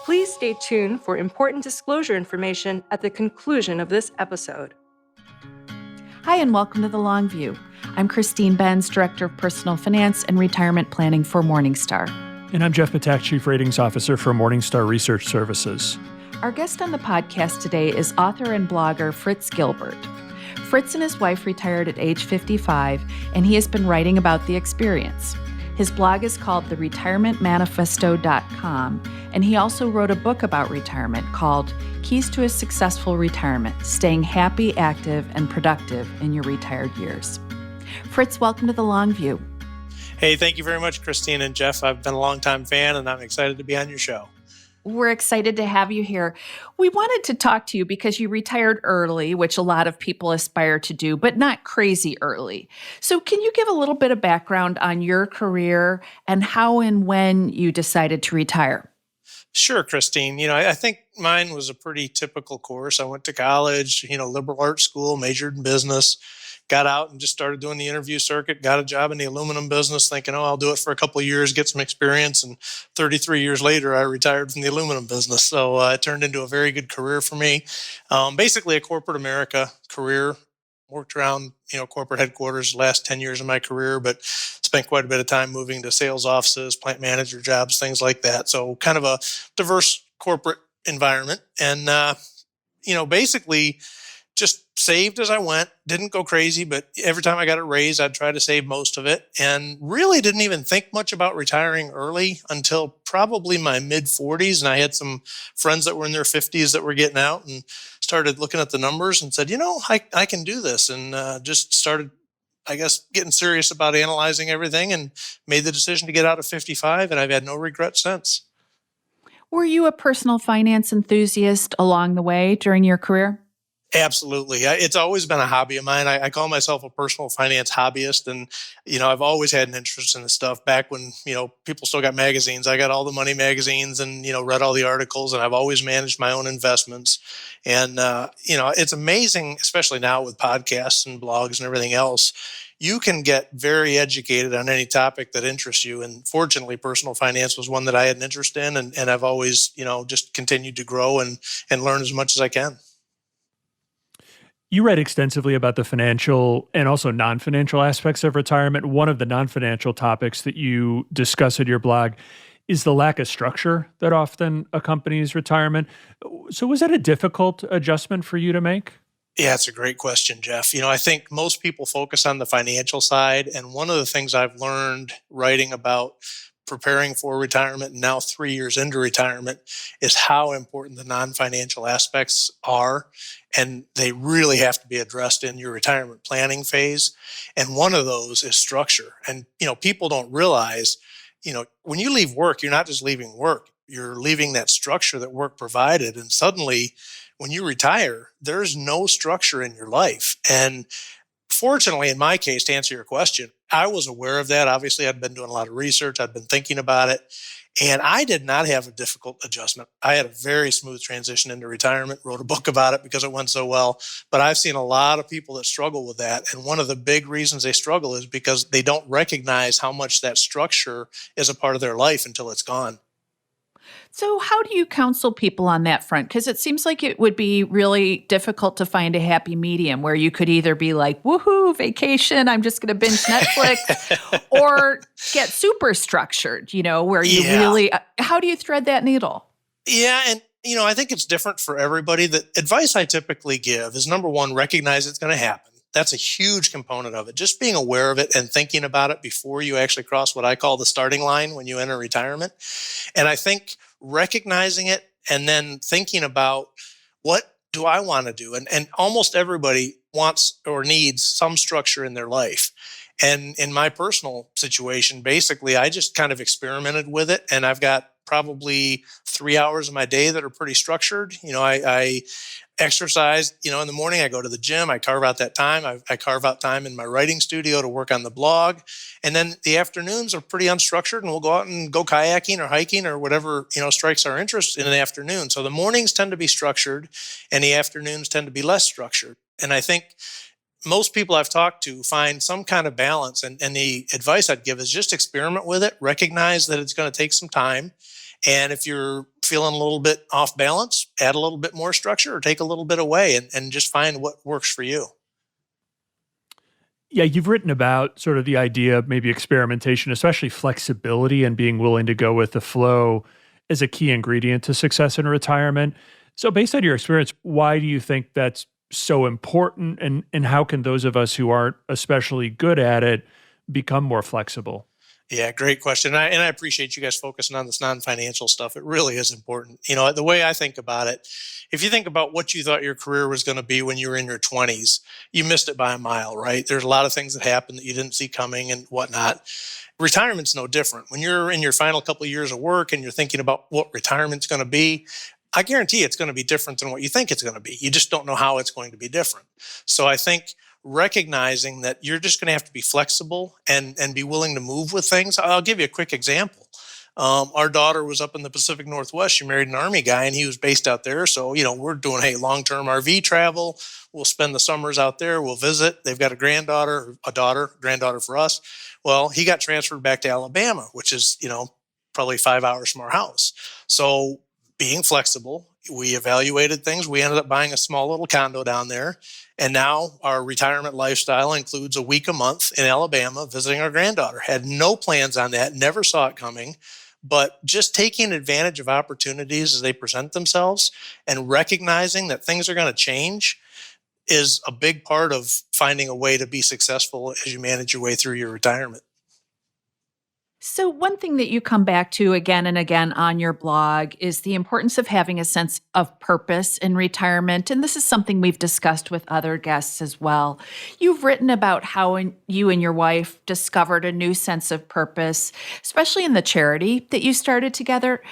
Please stay tuned for important disclosure information at the conclusion of this episode. Hi, and welcome to The Long View. I'm Christine Benz, Director of Personal Finance and Retirement Planning for Morningstar. And I'm Jeff Patak, Chief Ratings Officer for Morningstar Research Services. Our guest on the podcast today is author and blogger Fritz Gilbert. Fritz and his wife retired at age 55, and he has been writing about the experience. His blog is called theretirementmanifesto.com, and he also wrote a book about retirement called Keys to a Successful Retirement, Staying Happy, Active, and Productive in Your Retired Years. Fritz, welcome to The Long View. Hey, thank you very much, Christine and Jeff. I've been a longtime fan, and I'm excited to be on your show. We're excited to have you here. We wanted to talk to you because you retired early, which a lot of people aspire to do, but not crazy early. So can you give a little bit of background on your career and how and when you decided to retire? Sure, Christine. I think mine was a pretty typical course. I went to college, liberal arts school, majored in business, got out and just started doing the interview circuit, got a job in the aluminum business thinking, I'll do it for a couple of years, get some experience. And 33 years later, I retired from the aluminum business. So it turned into a very good career for me. Basically a corporate America career. Worked around, corporate headquarters the last 10 years of my career, but spent quite a bit of time moving to sales offices, plant manager jobs, things like that. So kind of a diverse corporate environment. And, basically just saved as I went, didn't go crazy, but every time I got a raise, I'd try to save most of it, and really didn't even think much about retiring early until probably my mid 40s. And I had some friends that were in their 50s that were getting out and started looking at the numbers and said, I can do this. And just started, getting serious about analyzing everything and made the decision to get out at 55. And I've had no regrets since. Were you a personal finance enthusiast along the way during your career? Absolutely. It's always been a hobby of mine. I call myself a personal finance hobbyist. And, I've always had an interest in this stuff. Back when, people still got magazines, I got all the money magazines and, read all the articles, and I've always managed my own investments. And, it's amazing, especially now with podcasts and blogs and everything else, you can get very educated on any topic that interests you. And fortunately, personal finance was one that I had an interest in. And I've always, just continued to grow and learn as much as I can. You write extensively about the financial and also non-financial aspects of retirement. One of the non-financial topics that you discuss in your blog is the lack of structure that often accompanies retirement. So was that a difficult adjustment for you to make? Yeah, it's a great question, Jeff. I think most people focus on the financial side. And one of the things I've learned writing about preparing for retirement and now 3 years into retirement is how important the non-financial aspects are. And they really have to be addressed in your retirement planning phase. And one of those is structure. And, people don't realize, when you leave work, you're not just leaving work, you're leaving that structure that work provided. And suddenly when you retire, there's no structure in your life. And fortunately, in my case, to answer your question, I was aware of that. Obviously, I'd been doing a lot of research. I'd been thinking about it. And I did not have a difficult adjustment. I had a very smooth transition into retirement, wrote a book about it because it went so well. But I've seen a lot of people that struggle with that. And one of the big reasons they struggle is because they don't recognize how much that structure is a part of their life until it's gone. So how do you counsel people on that front? Because it seems like it would be really difficult to find a happy medium where you could either be like, woohoo, vacation, I'm just going to binge Netflix, or get super structured, where you really, how do you thread that needle? Yeah. And, I think it's different for everybody. The advice I typically give is, number one, recognize it's going to happen. That's a huge component of it. Just being aware of it and thinking about it before you actually cross what I call the starting line when you enter retirement. And I think recognizing it and then thinking about, what do I want to do? And almost everybody wants or needs some structure in their life. And in my personal situation, basically, I just kind of experimented with it. And I've got probably 3 hours of my day that are pretty structured. I exercise, in the morning, I go to the gym, I carve out that time. I carve out time in my writing studio to work on the blog. And then the afternoons are pretty unstructured, and we'll go out and go kayaking or hiking or whatever, strikes our interest in the afternoon. So the mornings tend to be structured and the afternoons tend to be less structured. And I think most people I've talked to find some kind of balance. And the advice I'd give is just experiment with it, recognize that it's going to take some time, And if you're feeling a little bit off balance, add a little bit more structure or take a little bit away and just find what works for you. Yeah, you've written about sort of the idea of maybe experimentation, especially flexibility and being willing to go with the flow as a key ingredient to success in retirement. So based on your experience, why do you think that's so important, and how can those of us who aren't especially good at it become more flexible? Yeah, great question. And I appreciate you guys focusing on this non-financial stuff. It really is important. You know, the way I think about it, if you think about what you thought your career was going to be when you were in your 20s, you missed it by a mile, right? There's a lot of things that happen that you didn't see coming and whatnot. Retirement's no different. When you're in your final couple of years of work and you're thinking about what retirement's going to be, I guarantee it's going to be different than what you think it's going to be. You just don't know how it's going to be different. So I think recognizing that you're just going to have to be flexible and be willing to move with things. I'll give you a quick example. Our daughter was up in the Pacific Northwest. She married an Army guy and he was based out there. So, we're doing, hey, long-term RV travel. We'll spend the summers out there. We'll visit. They've got a granddaughter for us. Well, he got transferred back to Alabama, which is, probably 5 hours from our house. So being flexible, we evaluated things. We ended up buying a small little condo down there. And now our retirement lifestyle includes a week a month in Alabama visiting our granddaughter. Had no plans on that, never saw it coming, but just taking advantage of opportunities as they present themselves and recognizing that things are going to change is a big part of finding a way to be successful as you manage your way through your retirement. So one thing that you come back to again and again on your blog is the importance of having a sense of purpose in retirement. And this is something we've discussed with other guests as well. You've written about how you and your wife discovered a new sense of purpose, especially in the charity that you started together.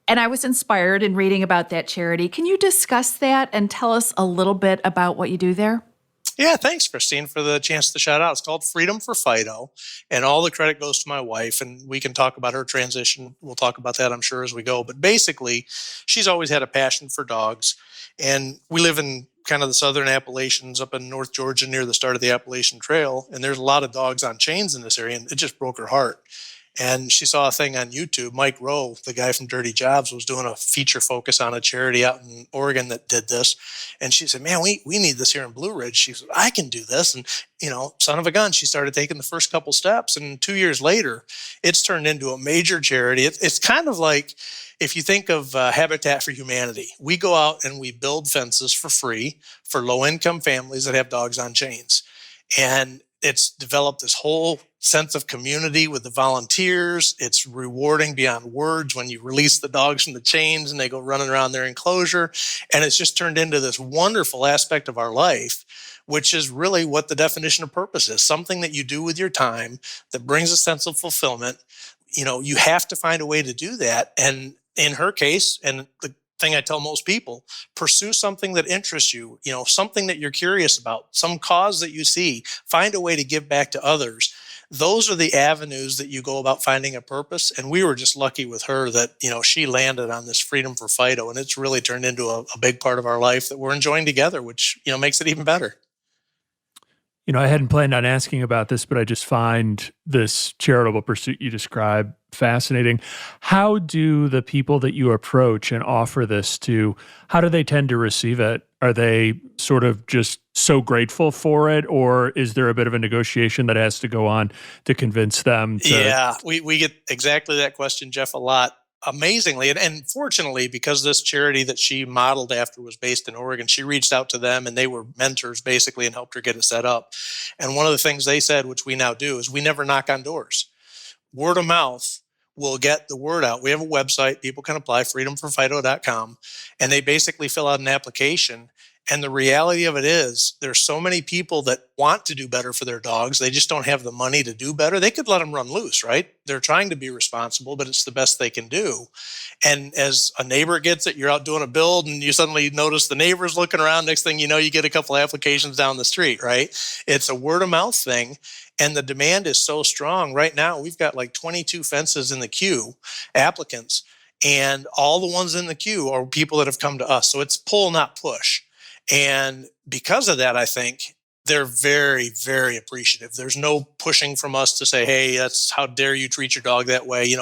And I was inspired in reading about that charity. Can you discuss that and tell us a little bit about what you do there? Yeah, thanks, Christine, for the chance to shout out. It's called Freedom for Fido, and all the credit goes to my wife, and we can talk about her transition. We'll talk about that, I'm sure, as we go. But basically, she's always had a passion for dogs, and we live in kind of the southern Appalachians up in North Georgia near the start of the Appalachian Trail, and there's a lot of dogs on chains in this area, and it just broke her heart. And she saw a thing on YouTube. Mike Rowe, the guy from Dirty Jobs, was doing a feature focus on a charity out in Oregon that did this. And she said, man, we need this here in Blue Ridge. She said, I can do this. And, son of a gun, she started taking the first couple steps. And 2 years later, it's turned into a major charity. It's kind of like, if you think of Habitat for Humanity, we go out and we build fences for free for low-income families that have dogs on chains. And it's developed this whole sense of community with the volunteers. It's rewarding beyond words when you release the dogs from the chains and they go running around their enclosure. And it's just turned into this wonderful aspect of our life, which is really what the definition of purpose is. Something that you do with your time that brings a sense of fulfillment. You have to find a way to do that. And in her case, and the thing I tell most people, pursue something that interests you, something that you're curious about, some cause that you see, find a way to give back to others. Those are the avenues that you go about finding a purpose. And we were just lucky with her that, she landed on this Freedom for Fido, and it's really turned into a big part of our life that we're enjoying together, which, makes it even better. I hadn't planned on asking about this, but I just find this charitable pursuit you describe fascinating. How do the people that you approach and offer this to, how do they tend to receive it? Are they sort of just so grateful for it, or is there a bit of a negotiation that has to go on to convince them to? Yeah, we get exactly that question, Jeff, a lot. Amazingly, and fortunately, because this charity that she modeled after was based in Oregon, she reached out to them and they were mentors basically and helped her get it set up. And one of the things they said, which we now do, is we never knock on doors. Word of mouth will get the word out. We have a website. People can apply, freedomforfido.com, and they basically fill out an application. And the reality of it is there's so many people that want to do better for their dogs. They just don't have the money to do better. They could let them run loose, right? They're trying to be responsible, but it's the best they can do. And as a neighbor gets it, you're out doing a build and you suddenly notice the neighbors looking around. Next thing you know, you get a couple applications down the street, right? It's a word of mouth thing. And the demand is so strong. Right now, we've got like 22 fences in the queue, applicants, and all the ones in the queue are people that have come to us. So it's pull, not push. And because of that, I think they're very, very appreciative. There's no pushing from us to say, hey, that's how dare you treat your dog that way.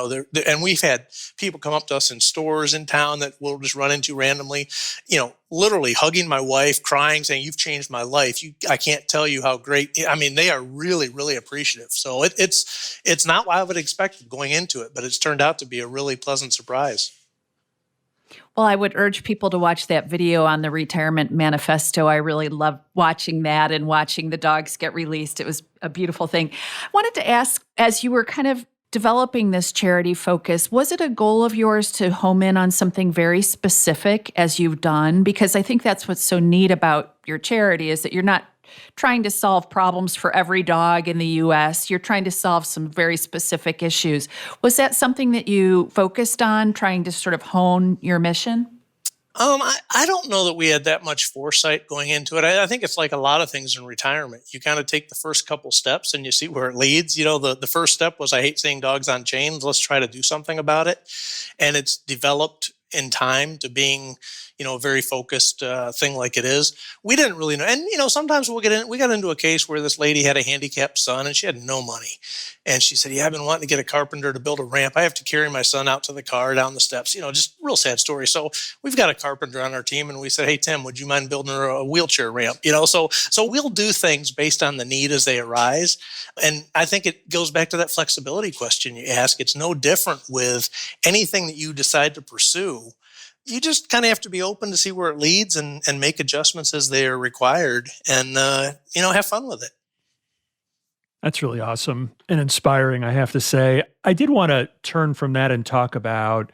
And we've had people come up to us in stores in town that we'll just run into randomly, literally hugging my wife, crying, saying, you've changed my life. I can't tell you how great. I mean, they are really, really appreciative. So it's not what I would expect going into it, but it's turned out to be a really pleasant surprise. Well, I would urge people to watch that video on the retirement manifesto. I really love watching that and watching the dogs get released. It was a beautiful thing. I wanted to ask, as you were kind of developing this charity focus, was it a goal of yours to home in on something very specific as you've done? Because I think that's what's so neat about your charity is that you're not trying to solve problems for every dog in the U.S. You're trying to solve some very specific issues. Was that something that you focused on, trying to sort of hone your mission? I don't know that we had that much foresight going into it. I think it's like a lot of things in retirement. You kind of take the first couple steps and you see where it leads. The first step was, I hate seeing dogs on chains. Let's try to do something about it. And it's developed in time to being, a very focused thing like it is. We didn't really know. And, sometimes we got into a case where this lady had a handicapped son and she had no money. And she said, yeah, I've been wanting to get a carpenter to build a ramp. I have to carry my son out to the car down the steps, just real sad story. So we've got a carpenter on our team and we said, hey, Tim, would you mind building her a wheelchair ramp? So we'll do things based on the need as they arise. And I think it goes back to that flexibility question you ask. It's no different with anything that you decide to pursue. You just kind of have to be open to see where it leads and make adjustments as they are required and, have fun with it. That's really awesome and inspiring, I have to say. I did want to turn from that and talk about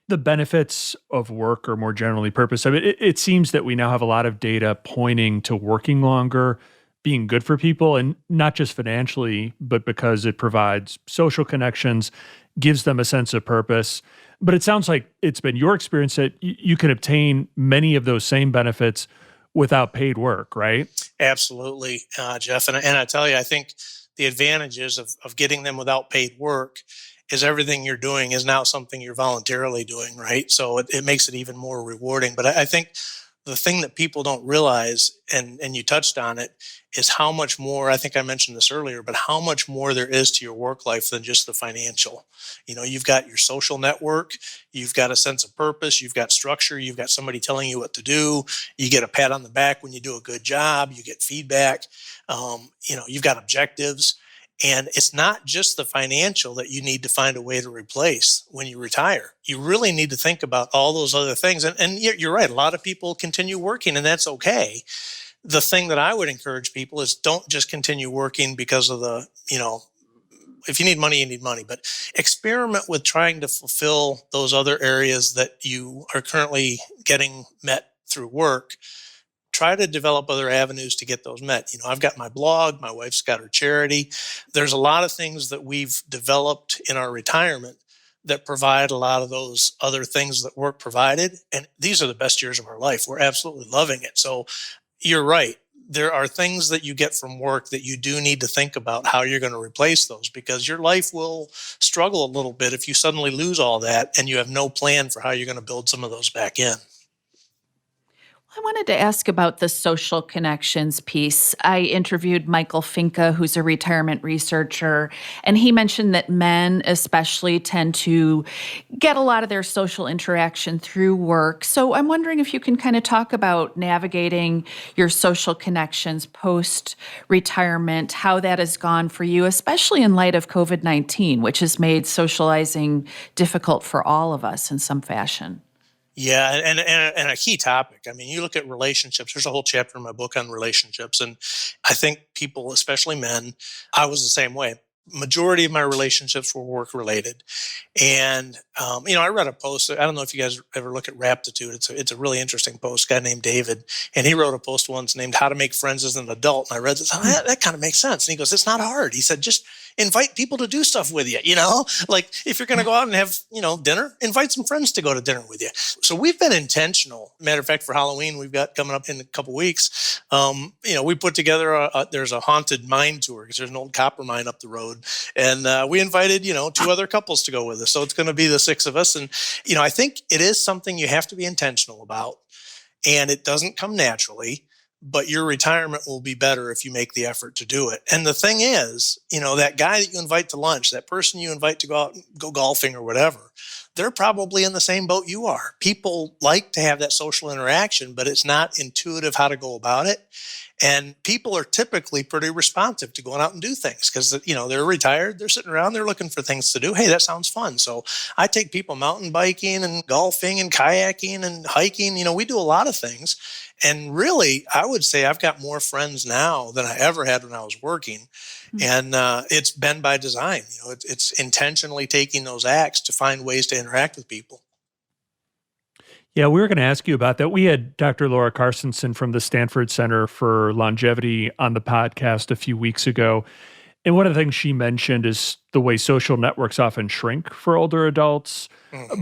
the benefits of work or more generally purpose. I mean, it seems that we now have a lot of data pointing to working longer being good for people, and not just financially, but because it provides social connections, gives them a sense of purpose. But it sounds like it's been your experience that you can obtain many of those same benefits without paid work, right? Absolutely, Jeff. And I tell you, I think the advantages of getting them without paid work is everything you're doing is now something you're voluntarily doing, right? So it makes it even more rewarding. But I think the thing that people don't realize, and you touched on it, is how much more, I think I mentioned this earlier, but how much more there is to your work life than just the financial. You've got your social network, you've got a sense of purpose, you've got structure, you've got somebody telling you what to do, you get a pat on the back when you do a good job, you get feedback, you've got objectives. And it's not just the financial that you need to find a way to replace when you retire. You really need to think about all those other things. And you're right, a lot of people continue working, and that's okay. The thing that I would encourage people is don't just continue working because of if you need money, you need money. But experiment with trying to fulfill those other areas that you are currently getting met through work. Try to develop other avenues to get those met. I've got my blog, my wife's got her charity. There's a lot of things that we've developed in our retirement that provide a lot of those other things that work provided. And these are the best years of our life. We're absolutely loving it. So you're right. There are things that you get from work that you do need to think about how you're going to replace those, because your life will struggle a little bit if you suddenly lose all that and you have no plan for how you're going to build some of those back in. I wanted to ask about the social connections piece. I interviewed Michael Finca, who's a retirement researcher, and he mentioned that men especially tend to get a lot of their social interaction through work. So I'm wondering if you can kind of talk about navigating your social connections post-retirement, how that has gone for you, especially in light of COVID-19, which has made socializing difficult for all of us in some fashion. Yeah, and a key topic. I mean, you look at relationships. There's a whole chapter in my book on relationships. And I think people, especially men, I was the same way. Majority of my relationships were work-related. And, I read a post. I don't know if you guys ever look at Raptitude. It's a really interesting post, a guy named David. And he wrote a post once named How to Make Friends as an Adult. And I read this. That kind of makes sense. And he goes, it's not hard. He said, just invite people to do stuff with you, like if you're going to go out and have, dinner, invite some friends to go to dinner with you. So we've been intentional. Matter of fact, for Halloween, we've got coming up in a couple weeks, we put together there's a haunted mine tour because there's an old copper mine up the road. And we invited, 2 other couples to go with us. So it's going to be the 6 of us. And, I think it is something you have to be intentional about, and it doesn't come naturally. but your retirement will be better if you make the effort to do it. And the thing is, that guy that you invite to lunch, that person you invite to go out and go golfing or whatever, they're probably in the same boat you are. People like to have that social interaction, but it's not intuitive how to go about it. And people are typically pretty responsive to going out and do things because, they're retired, they're sitting around, they're looking for things to do. Hey, that sounds fun. So I take people mountain biking and golfing and kayaking and hiking. We do a lot of things. And really, I would say I've got more friends now than I ever had when I was working. And it's been by design. It's intentionally taking those acts to find ways to interact with people. Yeah, we were going to ask you about that. We had Dr. Laura Carstensen from the Stanford Center for Longevity on the podcast a few weeks ago. And one of the things she mentioned is the way social networks often shrink for older adults,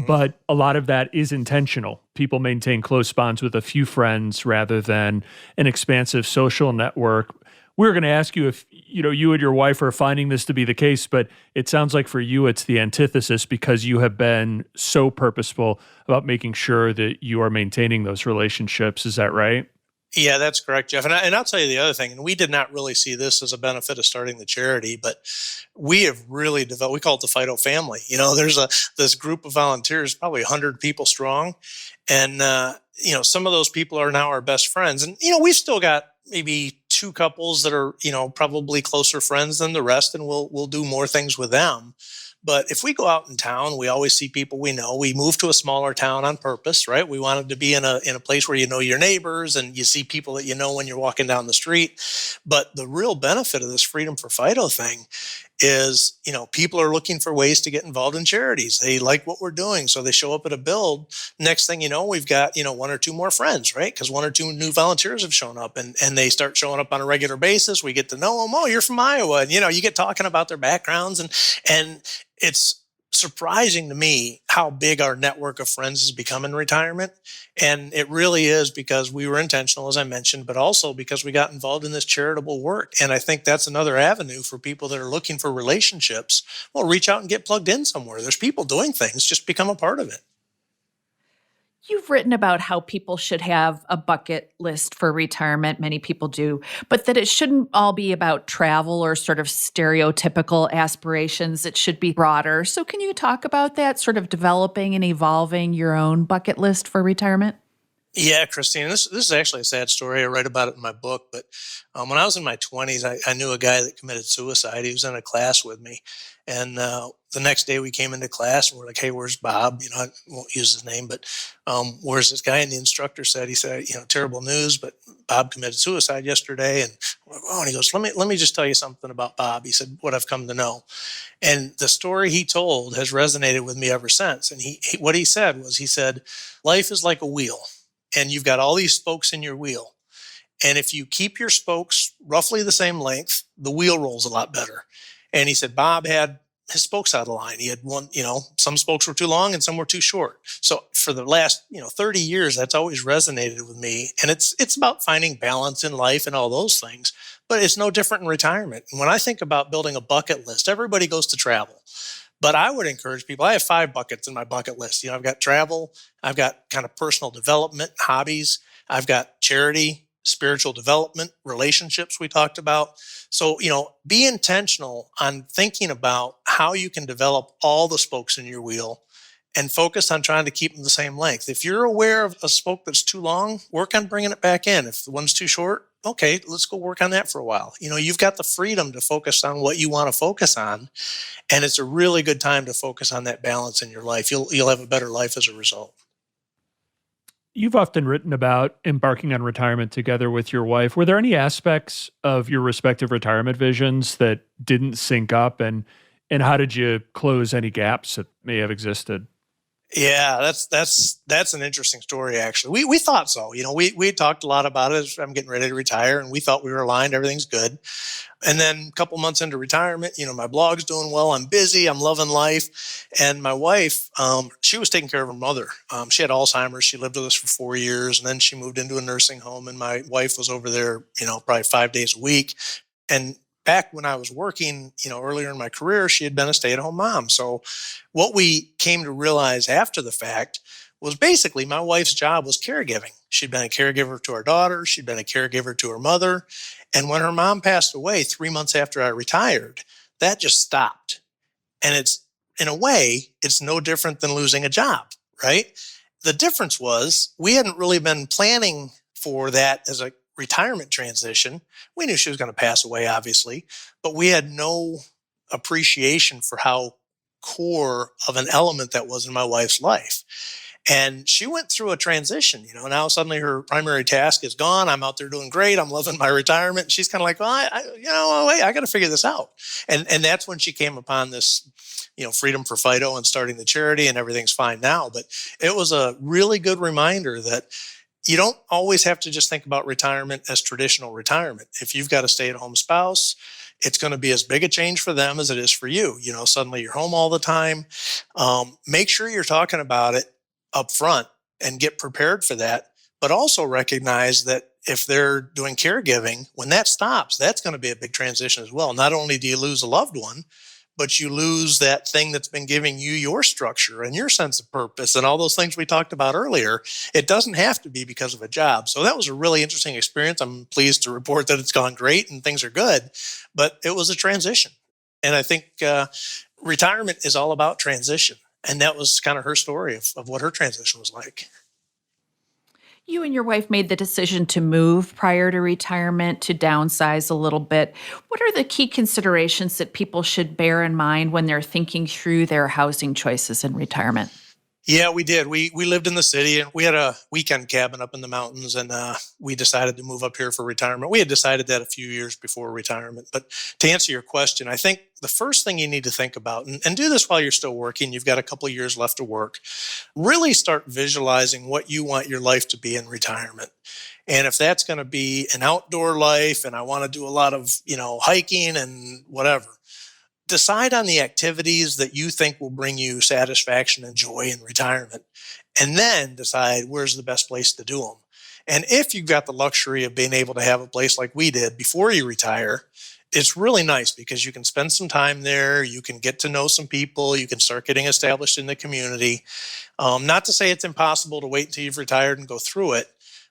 but a lot of that is intentional. People maintain close bonds with a few friends rather than an expansive social network. We were going to ask you if you and your wife are finding this to be the case, but it sounds like for you it's the antithesis because you have been so purposeful about making sure that you are maintaining those relationships. Is that right? Yeah, that's correct, Jeff. And I'll tell you the other thing, and we did not really see this as a benefit of starting the charity, but we have really developed, we call it the Fido family. There's this group of volunteers, probably 100 people strong. And, some of those people are now our best friends. And, we've still got maybe two couples that are, probably closer friends than the rest, and we'll do more things with them. But if we go out in town, we always see people we know. We moved to a smaller town on purpose, right? We wanted to be in a place where you know your neighbors and you see people that you know when you're walking down the street. But the real benefit of this Freedom for Fido thing is, people are looking for ways to get involved in charities. They like what we're doing, so they show up at a build. Next thing you know, we've got, one or two more friends, right? Because one or two new volunteers have shown up and they start showing up on a regular basis. We get to know them. Oh, you're from Iowa. And, you get talking about their backgrounds and it's surprising to me how big our network of friends has become in retirement. And it really is because we were intentional, as I mentioned, but also because we got involved in this charitable work. And I think that's another avenue for people that are looking for relationships. Well, reach out and get plugged in somewhere. There's people doing things, just become a part of it. You've written about how people should have a bucket list for retirement. Many people do, but that it shouldn't all be about travel or sort of stereotypical aspirations. It should be broader. So can you talk about that, sort of developing and evolving your own bucket list for retirement? Yeah, Christine, this is actually a sad story. I write about it in my book. But when I was in my 20s, I knew a guy that committed suicide. He was in a class with me. And the next day we came into class and we're like, hey, where's Bob? I won't use his name, but where's this guy? And the instructor said, terrible news, but Bob committed suicide yesterday. And we're like, oh, and he goes, let me just tell you something about Bob. He said, what I've come to know. And the story he told has resonated with me ever since. And what he said was, life is like a wheel. And you've got all these spokes in your wheel. And if you keep your spokes roughly the same length, the wheel rolls a lot better. And he said Bob had his spokes out of line. He had one, some spokes were too long and some were too short. So for the last, 30 years, that's always resonated with me. And it's about finding balance in life and all those things. But it's no different in retirement. And when I think about building a bucket list, everybody goes to travel. But I would encourage people, I have 5 buckets in my bucket list. I've got travel, I've got kind of personal development, hobbies, I've got charity, spiritual development, relationships we talked about. So, be intentional on thinking about how you can develop all the spokes in your wheel and focus on trying to keep them the same length. If you're aware of a spoke that's too long, work on bringing it back in. If the one's too short, okay, let's go work on that for a while. You've got the freedom to focus on what you want to focus on. And it's a really good time to focus on that balance in your life. You'll have a better life as a result. You've often written about embarking on retirement together with your wife. Were there any aspects of your respective retirement visions that didn't sync up? And how did you close any gaps that may have existed? Yeah, that's an interesting story, actually. We thought so. We talked a lot about it as I'm getting ready to retire, and we thought we were aligned. Everything's good. And then a couple months into retirement, my blog's doing well. I'm busy. I'm loving life. And my wife, she was taking care of her mother. She had Alzheimer's. She lived with us for 4 years, and then she moved into a nursing home. And my wife was over there, probably 5 days a week. And back when I was working, earlier in my career, she had been a stay-at-home mom. So what we came to realize after the fact was basically my wife's job was caregiving. She'd been a caregiver to our daughter. She'd been a caregiver to her mother. And when her mom passed away 3 months after I retired, that just stopped. And in a way, it's no different than losing a job, right? The difference was we hadn't really been planning for that as a retirement transition. We knew she was going to pass away, obviously, but we had no appreciation for how core of an element that was in my wife's life. And she went through a transition, now suddenly her primary task is gone. I'm out there doing great. I'm loving my retirement. She's kind of like, well, wait, I got to figure this out. And that's when she came upon this, freedom for Fido and starting the charity, and everything's fine now. But it was a really good reminder that you don't always have to just think about retirement as traditional retirement. If you've got a stay-at-home spouse, it's going to be as big a change for them as it is for you. Suddenly you're home all the time. Make sure you're talking about it up front and get prepared for that, but also recognize that if they're doing caregiving, when that stops, that's going to be a big transition as well. Not only do you lose a loved one, but you lose that thing that's been giving you your structure and your sense of purpose and all those things we talked about earlier. It doesn't have to be because of a job. So that was a really interesting experience. I'm pleased to report that it's gone great and things are good, but it was a transition. And I think retirement is all about transition. And that was kind of her story of what her transition was like. You and your wife made the decision to move prior to retirement, to downsize a little bit. What are the key considerations that people should bear in mind when they're thinking through their housing choices in retirement? Yeah, we did. We lived in the city, and we had a weekend cabin up in the mountains, and we decided to move up here for retirement. We had decided that a few years before retirement. But to answer your question, I think the first thing you need to think about, and do this while you're still working, you've got a couple of years left to work, really start visualizing what you want your life to be in retirement. And if that's going to be an outdoor life, and I want to do a lot of, hiking and whatever, decide on the activities that you think will bring you satisfaction and joy in retirement, and then decide where's the best place to do them. And if you've got the luxury of being able to have a place like we did before you retire, it's really nice because you can spend some time there. You can get to know some people. You can start getting established in the community. Not to say it's impossible to wait until you've retired and go through it,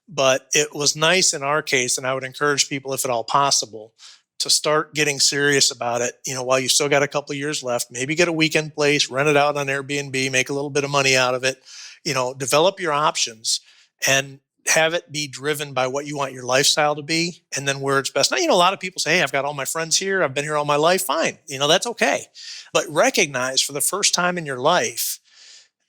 but it was nice in our case, and I would encourage people, if at all possible, to start getting serious about it, while you still got a couple of years left. Maybe get a weekend place, rent it out on Airbnb, make a little bit of money out of it, develop your options and have it be driven by what you want your lifestyle to be, and then where it's best. Now, a lot of people say, hey, I've got all my friends here. I've been here all my life. Fine. That's okay. But recognize for the first time in your life,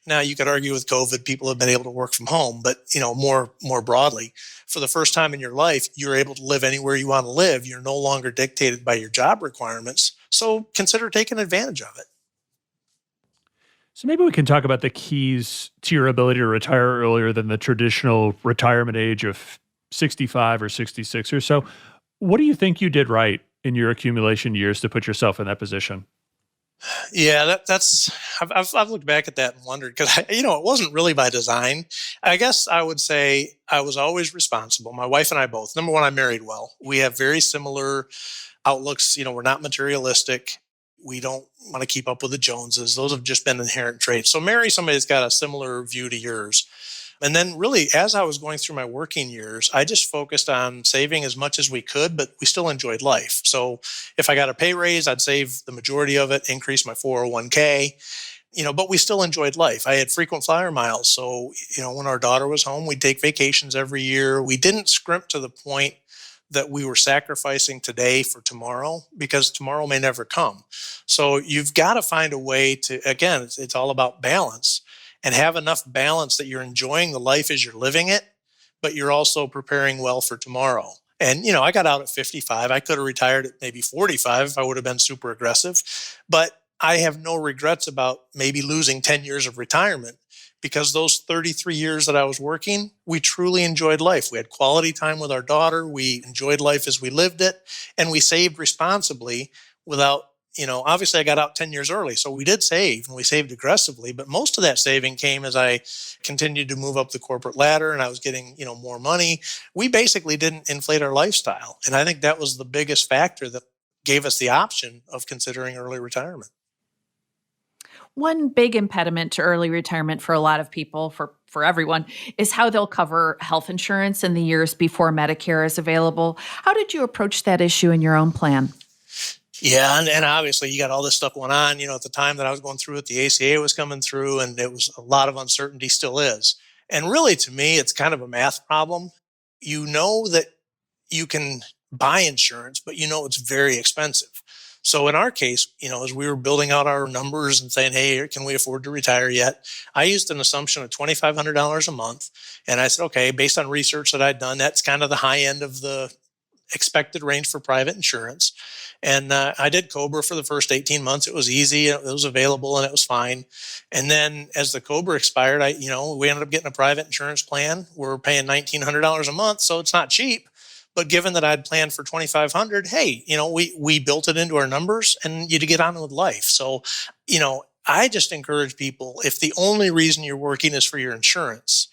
now you could argue with COVID, people have been able to work from home, but more broadly, for the first time in your life, you're able to live anywhere you want to live. You're no longer dictated by your job requirements. So consider taking advantage of it. So maybe we can talk about the keys to your ability to retire earlier than the traditional retirement age of 65 or 66 or so. What do you think you did right in your accumulation years to put yourself in that position? Yeah, I've looked back at that and wondered, because it wasn't really by design. I guess I would say I was always responsible. My wife and I both. Number one, I married well. We have very similar outlooks. We're not materialistic. We don't want to keep up with the Joneses. Those have just been inherent traits. So marry somebody that's got a similar view to yours. And then really, as I was going through my working years, I just focused on saving as much as we could, but we still enjoyed life. So if I got a pay raise, I'd save the majority of it, increase my 401k, but we still enjoyed life. I had frequent flyer miles. So, when our daughter was home, we'd take vacations every year. We didn't scrimp to the point that we were sacrificing today for tomorrow, because tomorrow may never come. So you've got to find a way to, again, it's all about balance. And have enough balance that you're enjoying the life as you're living it, but you're also preparing well for tomorrow. And, I got out at 55. I could have retired at maybe 45 if I would have been super aggressive. But I have no regrets about maybe losing 10 years of retirement, because those 33 years that I was working, we truly enjoyed life. We had quality time with our daughter. We enjoyed life as we lived it. And we saved responsibly without, obviously I got out 10 years early. So we did save, and we saved aggressively. But most of that saving came as I continued to move up the corporate ladder and I was getting, more money. We basically didn't inflate our lifestyle. And I think that was the biggest factor that gave us the option of considering early retirement. One big impediment to early retirement for a lot of people, for for everyone, is how they'll cover health insurance in the years before Medicare is available. How did you approach that issue in your own plan? Yeah, and obviously you got all this stuff going on. At the time that I was going through it, the ACA was coming through, and it was a lot of uncertainty, still is. And really, to me, it's kind of a math problem. You know that you can buy insurance, but it's very expensive. So in our case, as we were building out our numbers and saying, hey, can we afford to retire yet? I used an assumption of $2,500 a month. And I said, okay, based on research that I'd done, that's kind of the high end of the expected range for private insurance. And I did COBRA for the first 18 months. It was easy, it was available, and it was fine. And then as the COBRA expired, we ended up getting a private insurance plan. We're paying $1,900 a month, so it's not cheap. But given that I'd planned for $2,500, hey, we built it into our numbers, and you to get on with life. So, I just encourage people, if the only reason you're working is for your insurance,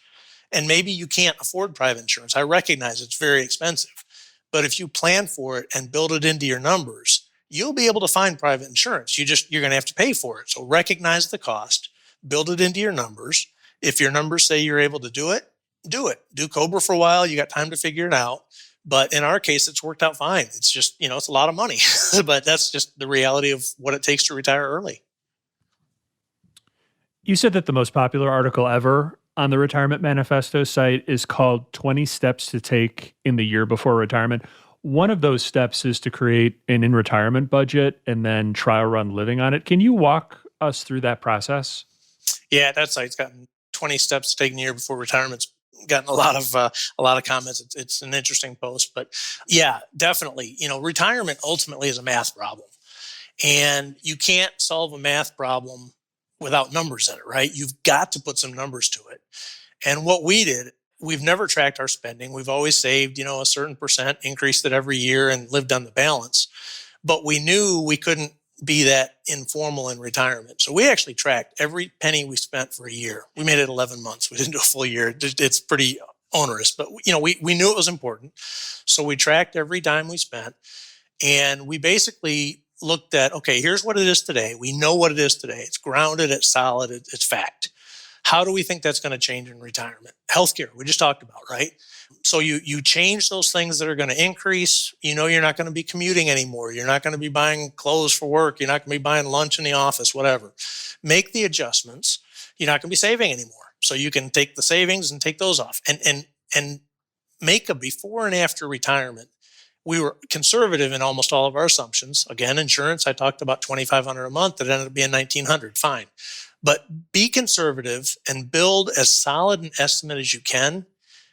and maybe you can't afford private insurance, I recognize it's very expensive. But if you plan for it and build it into your numbers, you'll be able to find private insurance. You're going to have to pay for it. So recognize the cost, build it into your numbers. If your numbers say you're able to do it, do it. Do COBRA for a while. You got time to figure it out. But in our case, it's worked out fine. It's just, it's a lot of money, but that's just the reality of what it takes to retire early. You said that the most popular article ever on the Retirement Manifesto site is called 20 Steps to Take in the Year Before Retirement. One of those steps is to create an in-retirement budget and then trial run living on it. Can you walk us through that process? Yeah, that site's gotten 20 steps to take in the year before retirement's gotten a lot of comments. It's an interesting post, but yeah, definitely. Retirement ultimately is a math problem, and you can't solve a math problem without numbers in it, right? You've got to put some numbers to it. And what we did, we've never tracked our spending. We've always saved, a certain percent, increased it every year, and lived on the balance. But we knew we couldn't be that informal in retirement. So we actually tracked every penny we spent for a year. We made it 11 months. We didn't do a full year. It's pretty onerous, but we knew it was important. So we tracked every dime we spent, and we basically looked at, okay, here's what it is today. We know what it is today. It's grounded, it's solid, it's fact. How do we think that's going to change in retirement? Healthcare, we just talked about, right? So you change those things that are going to increase. You're not going to be commuting anymore. You're not going to be buying clothes for work. You're not going to be buying lunch in the office, whatever. Make the adjustments. You're not going to be saving anymore. So you can take the savings and take those off and make a before and after retirement. We were conservative in almost all of our assumptions. Again, insurance, I talked about $2,500 a month. It ended up being $1,900. Fine. But be conservative and build as solid an estimate as you can,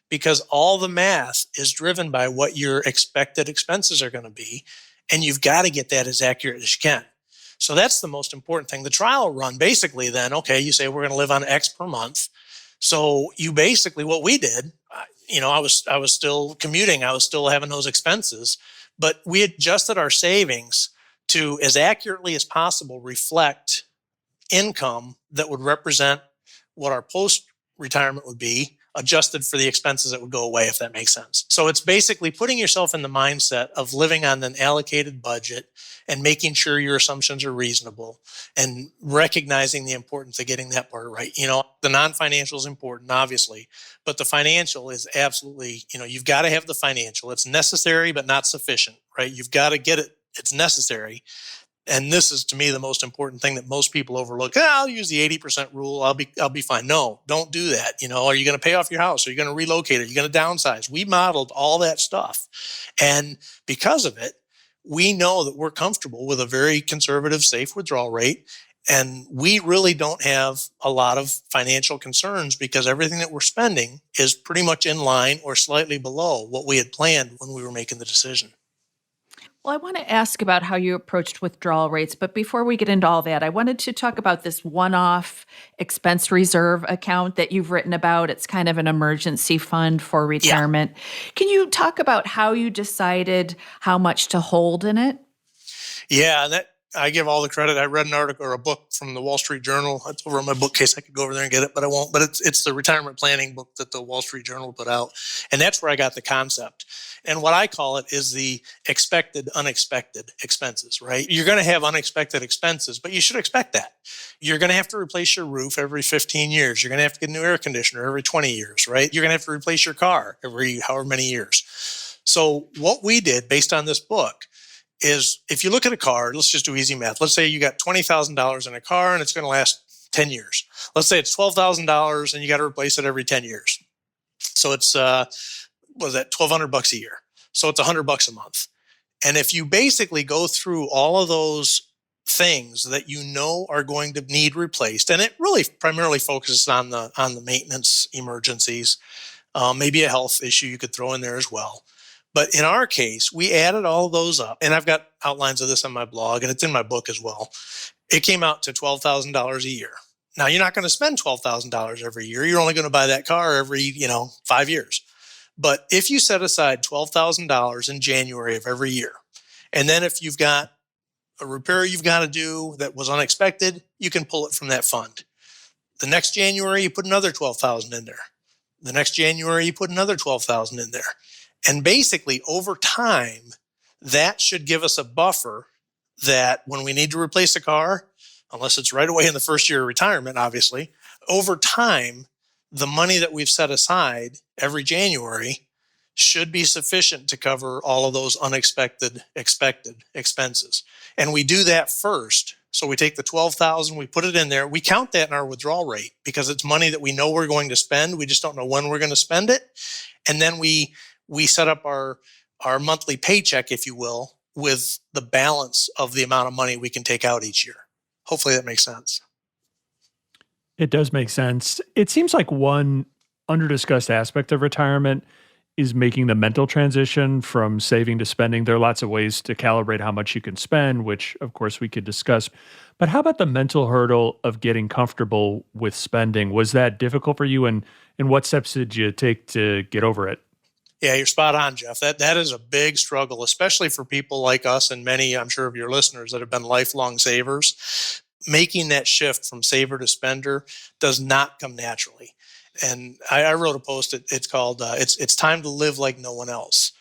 because all the math is driven by what your expected expenses are going to be. And you've got to get that as accurate as you can. So that's the most important thing. The trial run, basically then, okay, you say we're going to live on X per month. So you basically, what we did, I was still commuting. I was still having those expenses, but we adjusted our savings to, as accurately as possible, reflect income that would represent what our post-retirement would be, adjusted for the expenses that would go away, if that makes sense. So it's basically putting yourself in the mindset of living on an allocated budget and making sure your assumptions are reasonable and recognizing the importance of getting that part right. The non-financial is important, obviously, but the financial is absolutely, you've got to have the financial. It's necessary, but not sufficient, right? You've got to get it. It's necessary. And this is, to me, the most important thing that most people overlook. I'll use the 80% rule. I'll be fine. No, don't do that. Are you going to pay off your house? Are you going to relocate? Are you going to downsize? We modeled all that stuff. And because of it, we know that we're comfortable with a very conservative, safe withdrawal rate. And we really don't have a lot of financial concerns because everything that we're spending is pretty much in line or slightly below what we had planned when we were making the decision. Well, I want to ask about how you approached withdrawal rates, but before we get into all that, I wanted to talk about this one-off expense reserve account that you've written about. It's kind of an emergency fund for retirement. Yeah. Can you talk about how you decided how much to hold in it? Yeah, I give all the credit. I read an article or a book from the Wall Street Journal. It's over in my bookcase. I could go over there and get it, but I won't. But it's the retirement planning book that the Wall Street Journal put out. And that's where I got the concept. And what I call it is the expected unexpected expenses, right? You're going to have unexpected expenses, but you should expect that. You're going to have to replace your roof every 15 years. You're going to have to get a new air conditioner every 20 years, right? You're going to have to replace your car every however many years. So what we did based on this book is if you look at a car, let's just do easy math. Let's say you got $20,000 in a car and it's going to last 10 years. Let's say it's $12,000 and you got to replace it every 10 years. So it's, was that $1,200 a year? So it's $100 a month. And if you basically go through all of those things that you know are going to need replaced, and it really primarily focuses on the maintenance emergencies, maybe a health issue you could throw in there as well. But in our case, we added all of those up, and I've got outlines of this on my blog, and it's in my book as well. It came out to $12,000 a year. Now, you're not going to spend $12,000 every year. You're only going to buy that car every, 5 years. But if you set aside $12,000 in January of every year, and then if you've got a repair you've got to do that was unexpected, you can pull it from that fund. The next January, you put another $12,000 in there. The next January, you put another $12,000 in there. And basically, over time, that should give us a buffer that when we need to replace a car, unless it's right away in the first year of retirement, obviously, over time, the money that we've set aside every January should be sufficient to cover all of those unexpected, expected expenses. And we do that first. So we take the $12,000, we put it in there. We count that in our withdrawal rate because it's money that we know we're going to spend. We just don't know when we're going to spend it. And then we set up our monthly paycheck, if you will, with the balance of the amount of money we can take out each year. Hopefully that makes sense. It does make sense. It seems like one under-discussed aspect of retirement is making the mental transition from saving to spending. There are lots of ways to calibrate how much you can spend, which of course we could discuss. But how about the mental hurdle of getting comfortable with spending? Was that difficult for you? And what steps did you take to get over it? Yeah, you're spot on, Jeff. That is a big struggle, especially for people like us and many, I'm sure, of your listeners that have been lifelong savers. Making that shift from saver to spender does not come naturally. And I wrote a post, it's called, it's time to live like no one else.